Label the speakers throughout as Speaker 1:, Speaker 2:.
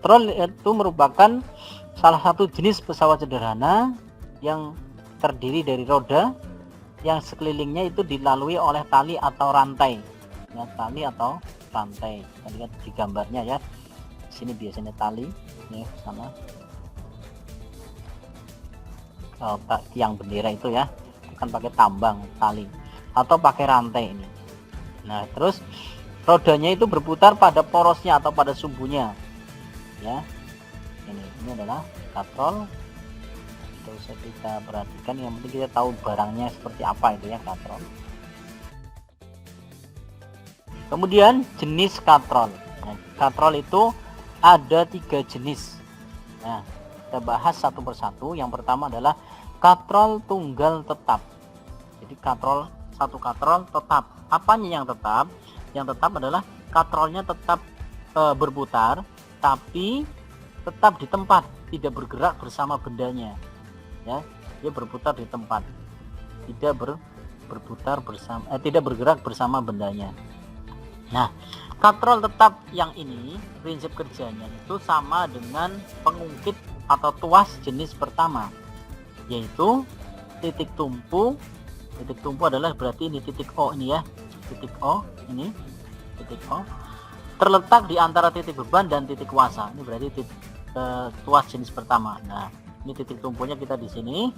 Speaker 1: Katrol itu merupakan salah satu jenis pesawat sederhana yang terdiri dari roda yang sekelilingnya itu dilalui oleh tali atau rantai. Ya, tali atau rantai. Kita lihat di gambarnya ya. Sini biasanya tali, ya sama. Tiang bendera itu ya, bukan pakai tambang, tali atau pakai rantai ini. Nah, terus rodanya itu berputar pada porosnya atau pada sumbunya. Ya, ini adalah katrol. Tidak usah kita perhatikan, yang penting kita tahu barangnya seperti apa itu ya, katrol. Kemudian jenis katrol. Nah, katrol itu ada 3 jenis. Nah, kita bahas satu persatu. Yang pertama adalah katrol tunggal tetap. Jadi satu katrol tetap. Apanya yang tetap? Yang tetap adalah katrolnya tetap berputar, tapi tetap di tempat, tidak bergerak bersama bendanya. Ya, dia berputar di tempat, tidak bergerak bersama bendanya. Nah, katrol tetap yang ini prinsip kerjanya itu sama dengan pengungkit atau tuas jenis pertama, yaitu titik tumpu. Titik tumpu adalah berarti ini titik O ini ya, titik O ini, titik O terletak di antara titik beban dan titik kuasa. Ini berarti tuas jenis pertama. Nah, ini titik tumpunya kita di sini.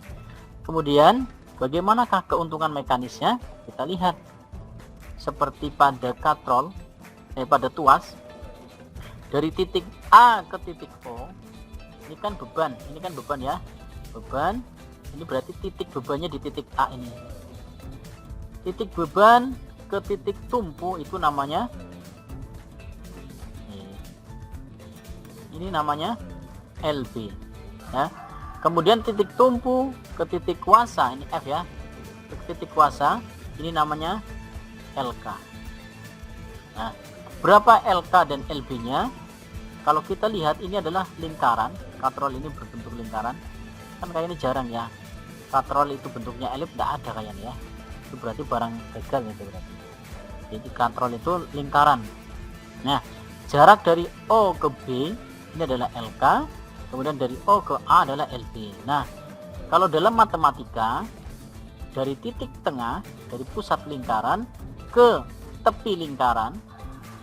Speaker 1: Kemudian bagaimanakah keuntungan mekanisnya? Kita lihat. Seperti pada katrol, pada tuas, dari titik A ke titik O, ini kan beban ya, beban. Ini berarti titik bebannya di titik A ini. Titik beban ke titik tumpu itu namanya, ini namanya LB. Ya. Kemudian titik tumpu ke titik kuasa, ini F ya, ke titik kuasa, ini namanya LK. Nah, berapa LK dan LB-nya? Kalau kita lihat ini adalah lingkaran, katrol ini berbentuk lingkaran. Kan kayak ini jarang ya. Katrol itu bentuknya elip, tidak ada kayaknya ya. Itu berarti barang gagal gitu berarti. Jadi katrol itu lingkaran. Nah, jarak dari O ke B ini adalah LK, kemudian dari O ke A adalah LB. Nah, kalau dalam matematika, dari titik tengah, dari pusat lingkaran ke tepi lingkaran,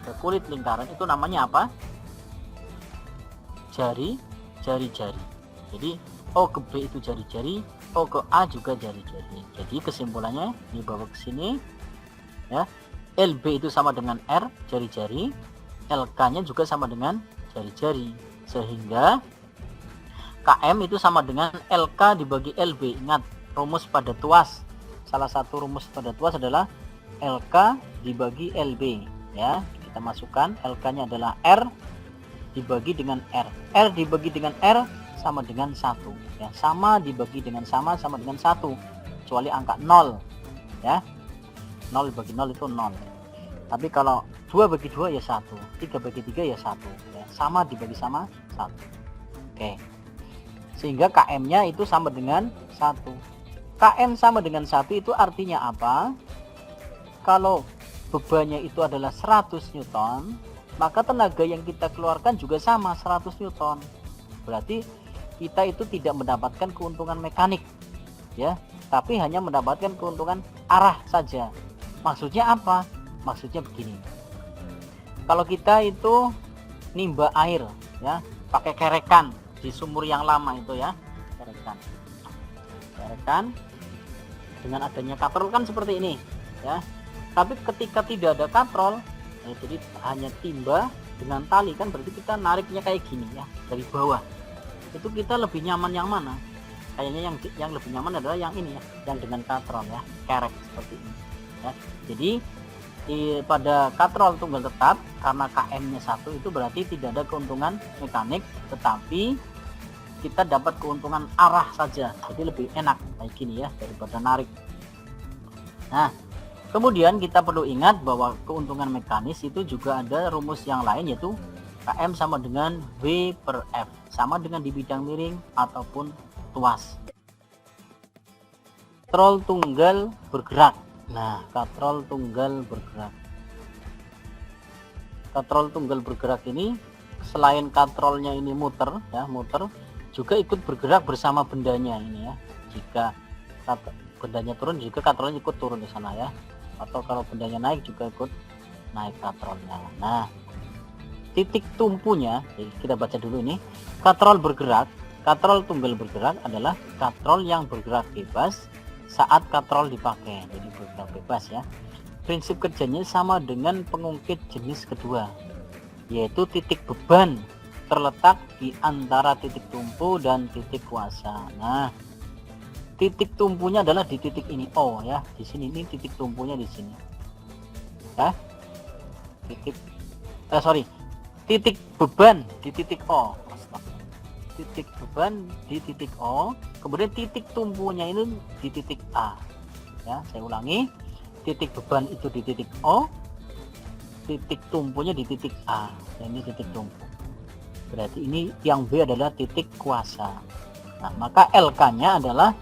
Speaker 1: ke kulit lingkaran, itu namanya apa? Jari-jari. Jadi O ke B itu jari-jari, O ke A juga jari-jari. Jadi kesimpulannya dibawa ke sini ya. LB itu sama dengan R, jari-jari. LK-nya juga sama dengan jari-jari. Sehingga KM itu sama dengan LK dibagi LB. Ingat rumus pada tuas. Salah satu rumus pada tuas adalah LK dibagi LB ya. Kita masukkan LK-nya adalah R dibagi dengan R. R dibagi dengan R sama dengan 1 ya. Sama dibagi dengan sama dengan 1, kecuali angka 0 ya. 0 bagi 0 itu 0. Tapi kalau 2 bagi 2 ya 1, 3 bagi 3 ya 1 ya. Sama dibagi sama 1. Oke. Sehingga KM-nya itu sama dengan 1. KM sama dengan 1 itu artinya apa? Kalau bebannya itu adalah 100 Newton, maka tenaga yang kita keluarkan juga sama 100 Newton. Berarti kita itu tidak mendapatkan keuntungan mekanik ya, tapi hanya mendapatkan keuntungan arah saja. Maksudnya apa? Maksudnya begini. Kalau kita itu nimba air ya, pakai kerekan di sumur yang lama itu ya, kerekan dengan adanya katrol kan seperti ini ya. Tapi ketika tidak ada katrol ya, jadi hanya timba dengan tali, kan berarti kita nariknya kayak gini ya, dari bawah. Itu kita lebih nyaman yang mana? Kayaknya yang lebih nyaman adalah yang ini ya, yang dengan katrol ya, kerek seperti ini ya. Jadi pada katrol tunggal tetap, karena KM-nya 1 itu berarti tidak ada keuntungan mekanik, tetapi kita dapat keuntungan arah saja. Jadi lebih enak kayak gini ya, daripada narik. Nah, kemudian kita perlu ingat bahwa keuntungan mekanis itu juga ada rumus yang lain, yaitu KM sama dengan W per F, sama dengan di bidang miring ataupun tuas. Katrol tunggal bergerak. Nah, katrol tunggal bergerak. Katrol tunggal bergerak ini selain katrolnya ini muter ya, muter juga ikut bergerak bersama bendanya ini ya. Jika bendanya turun juga katrolnya ikut turun di sana ya, atau kalau bendanya naik juga ikut naik katrolnya. Nah, titik tumpunya, jadi kita baca dulu ini. Katrol bergerak, katrol tunggal bergerak adalah katrol yang bergerak bebas saat katrol dipakai, jadi bergerak bebas ya. Prinsip kerjanya sama dengan pengungkit jenis kedua, yaitu titik beban terletak di antara titik tumpu dan titik kuasa. Nah, titik tumpunya adalah di titik ini O ya, di sini ini titik tumpunya di sini ya. Titik beban di titik O, titik beban di titik O, kemudian titik tumpunya ini di titik A ya. Saya ulangi, titik beban itu di titik O, titik tumpunya di titik A. Dan ini titik tumpu, berarti ini yang B adalah titik kuasa. Nah, maka LK nya adalah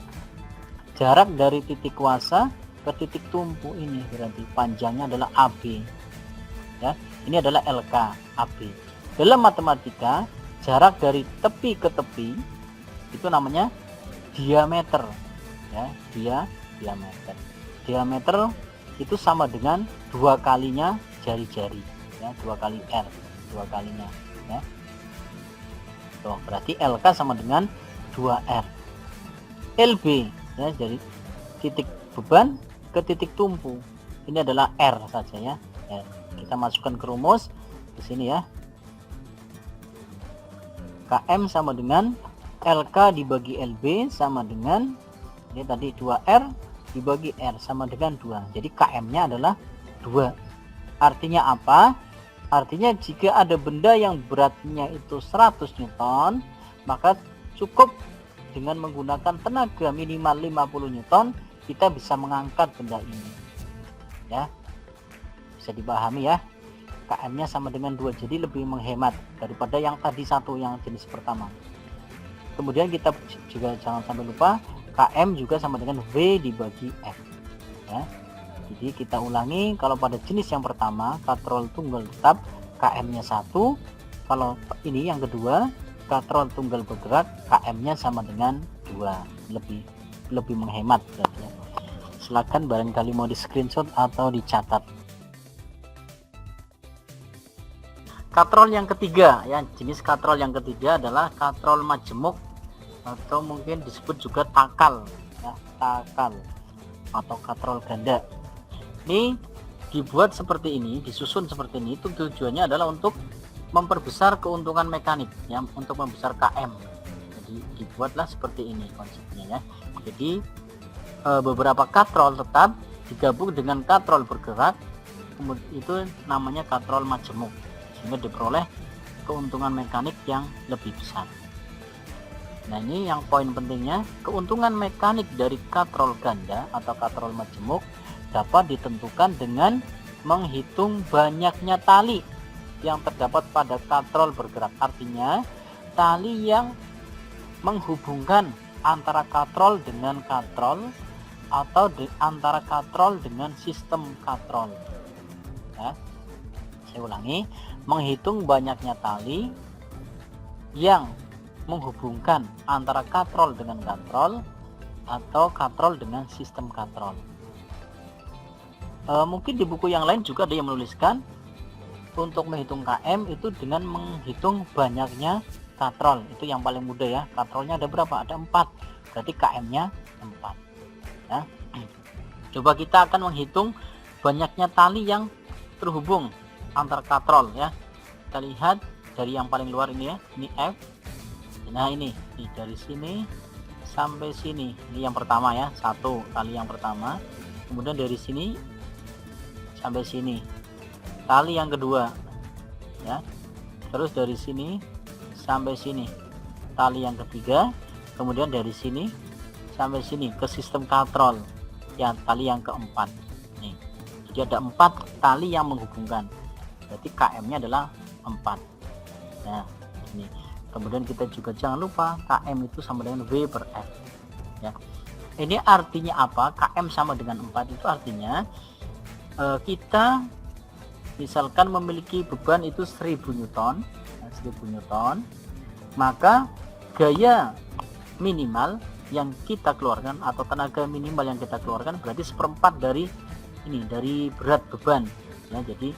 Speaker 1: jarak dari titik kuasa ke titik tumpu ini, berarti panjangnya adalah AB ya. Ini adalah LK AB. Dalam matematika, jarak dari tepi ke tepi itu namanya diameter ya, diameter. Diameter itu sama dengan 2 kalinya jari-jari ya, 2 kali R, 2 kalinya ya. Tuh, berarti LK sama dengan 2R. LB ya, jadi titik beban ke titik tumpu ini adalah R saja ya. R. Kita masukkan ke rumus di sini ya. KM sama dengan LK dibagi LB sama dengan ini tadi 2R dibagi R sama dengan 2. Jadi KM-nya adalah 2. Artinya apa? Artinya jika ada benda yang beratnya itu 100 Newton, maka cukup dengan menggunakan tenaga minimal 50 Newton kita bisa mengangkat benda ini ya. Bisa dipahami ya, KM nya sama dengan 2, jadi lebih menghemat daripada yang tadi satu yang jenis pertama. Kemudian kita juga jangan sampai lupa KM juga sama dengan V dibagi F ya. Jadi kita ulangi, kalau pada jenis yang pertama katrol tunggal tetap KM nya 1, kalau ini yang kedua katrol tunggal bergerak KM nya sama dengan 2, lebih menghemat berarti ya. Silakan barangkali mau di screenshot atau dicatat. Katrol yang ketiga ya, jenis katrol yang ketiga adalah katrol majemuk atau mungkin disebut juga takal ya, takal atau katrol ganda. Ini dibuat seperti ini, disusun seperti ini, itu tujuannya adalah untuk memperbesar keuntungan mekanik ya, untuk membesar KM. Jadi dibuatlah seperti ini konsepnya ya. Jadi beberapa katrol tetap digabung dengan katrol bergerak, kemudian itu namanya katrol majemuk, sehingga diperoleh keuntungan mekanik yang lebih besar. Nah, ini yang poin pentingnya, keuntungan mekanik dari katrol ganda atau katrol majemuk dapat ditentukan dengan menghitung banyaknya tali yang terdapat pada katrol bergerak. Artinya tali yang menghubungkan antara katrol dengan katrol atau antara katrol dengan sistem katrol ya. Saya ulangi, menghitung banyaknya tali yang menghubungkan antara katrol dengan katrol atau katrol dengan sistem katrol. Mungkin di buku yang lain juga ada yang menuliskan untuk menghitung KM itu dengan menghitung banyaknya katrol. Itu yang paling mudah ya. Katrolnya ada berapa? Ada 4, berarti KM nya 4 ya. Coba kita akan menghitung banyaknya tali yang terhubung antar katrol ya. Kita lihat dari yang paling luar ini ya, ini F. Nah ini dari sini sampai sini, ini yang pertama ya, 1 tali yang pertama. Kemudian dari sini sampai sini tali yang kedua ya. Terus dari sini sampai sini tali yang ketiga. Kemudian dari sini sampai sini ke sistem katrol ya, tali yang keempat nih. Jadi ada 4 tali yang menghubungkan, berarti KM nya adalah 4. Nah ini, kemudian kita juga jangan lupa KM itu sama dengan V per F ya. Ini artinya apa? KM sama dengan 4 itu artinya kita misalkan memiliki beban itu 1000 Newton. Nah, 1000 Newton, maka gaya minimal yang kita keluarkan atau tenaga minimal yang kita keluarkan berarti seperempat dari ini, dari berat beban ya. Jadi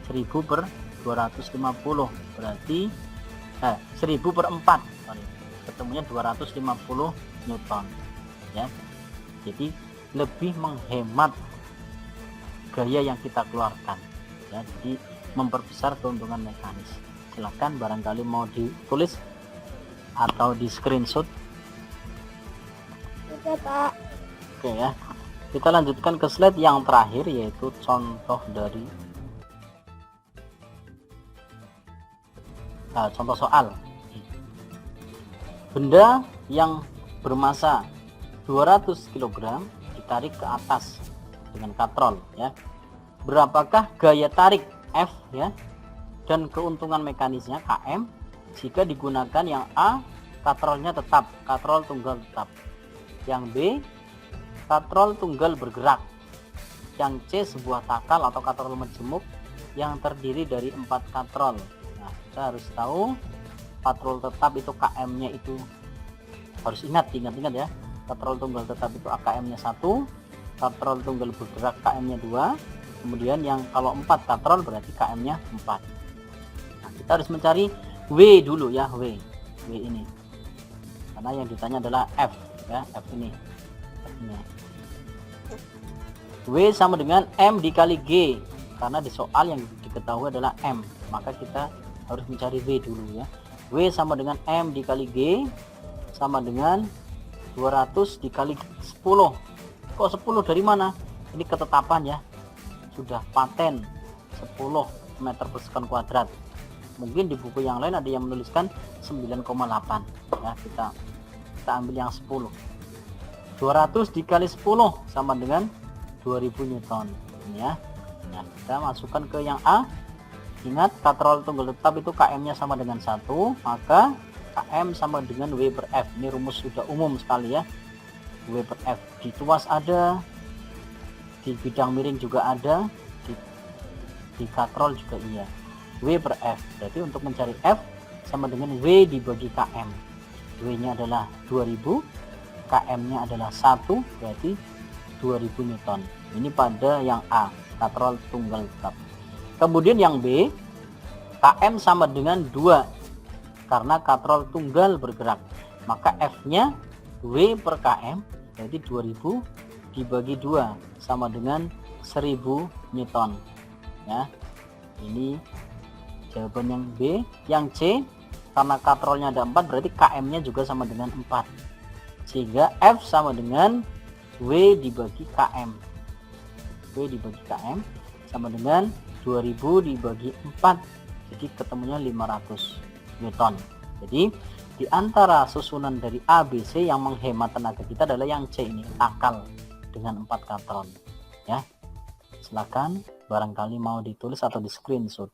Speaker 1: 1000 per 250 berarti 1000 per 4, sorry, ketemunya 250 Newton ya. Jadi lebih menghemat gaya yang kita keluarkan ya, jadi memperbesar keuntungan mekanis. Silahkan barangkali mau ditulis atau di screenshot.
Speaker 2: Oke Pak.
Speaker 1: Oke ya, kita lanjutkan ke slide yang terakhir, yaitu contoh dari contoh soal. Benda yang bermasa 200 kg ditarik ke atas dengan katrol ya. Berapakah gaya tarik F ya dan keuntungan mekanisnya Km jika digunakan yang A, katrolnya tetap, katrol tunggal tetap, yang B, katrol tunggal bergerak, yang C, sebuah takal atau katrol majemuk yang terdiri dari 4 katrol. Nah, kita harus tahu katrol tetap itu KM-nya itu harus ingat ya. Katrol tunggal tetap itu AKM-nya 1, katrol tunggal bergerak KM-nya 2, kemudian yang kalau 4 katrol berarti KM-nya 4. Nah, kita harus mencari W dulu ya, W ini. Karena yang ditanya adalah F ya, F ini. W sama dengan M dikali G, karena di soal yang diketahui adalah M, maka kita harus mencari W dulu ya. W sama dengan M dikali G sama dengan 200 dikali 10. Kok 10 dari mana? Ini ketetapan ya, sudah paten 10 meter persegi kuadrat. Mungkin di buku yang lain ada yang menuliskan 9,8 ya, kita ambil yang 10. 200 dikali 10 sama dengan 2000 Newton ini ya. Nah, kita masukkan ke yang A. Ingat, katrol tunggal tetap itu KM-nya sama dengan 1, maka KM sama dengan W per F. Ini rumus sudah umum sekali ya. W per F di tuas ada, di bidang miring juga ada, di katrol juga iya. W per F. Berarti untuk mencari F sama dengan W dibagi KM. W-nya adalah 2000, KM-nya adalah 1, berarti 2000 Newton. Ini pada yang A, katrol tunggal tetap. Kemudian yang B, KM sama dengan 2 karena katrol tunggal bergerak, maka F-nya W per KM, jadi 2000 dibagi 2 sama dengan 1000 Newton ya. Ini jawaban yang B. Yang C, karena katrolnya ada 4 berarti KM-nya juga sama dengan 4, sehingga F sama dengan W dibagi KM. W dibagi KM sama dengan 2000 dibagi 4, jadi ketemunya 500 Newton. Jadi di antara susunan dari A, B, C yang menghemat tenaga kita adalah yang C ini, takal dengan 4 katron ya. Silakan barangkali mau ditulis atau di screenshot.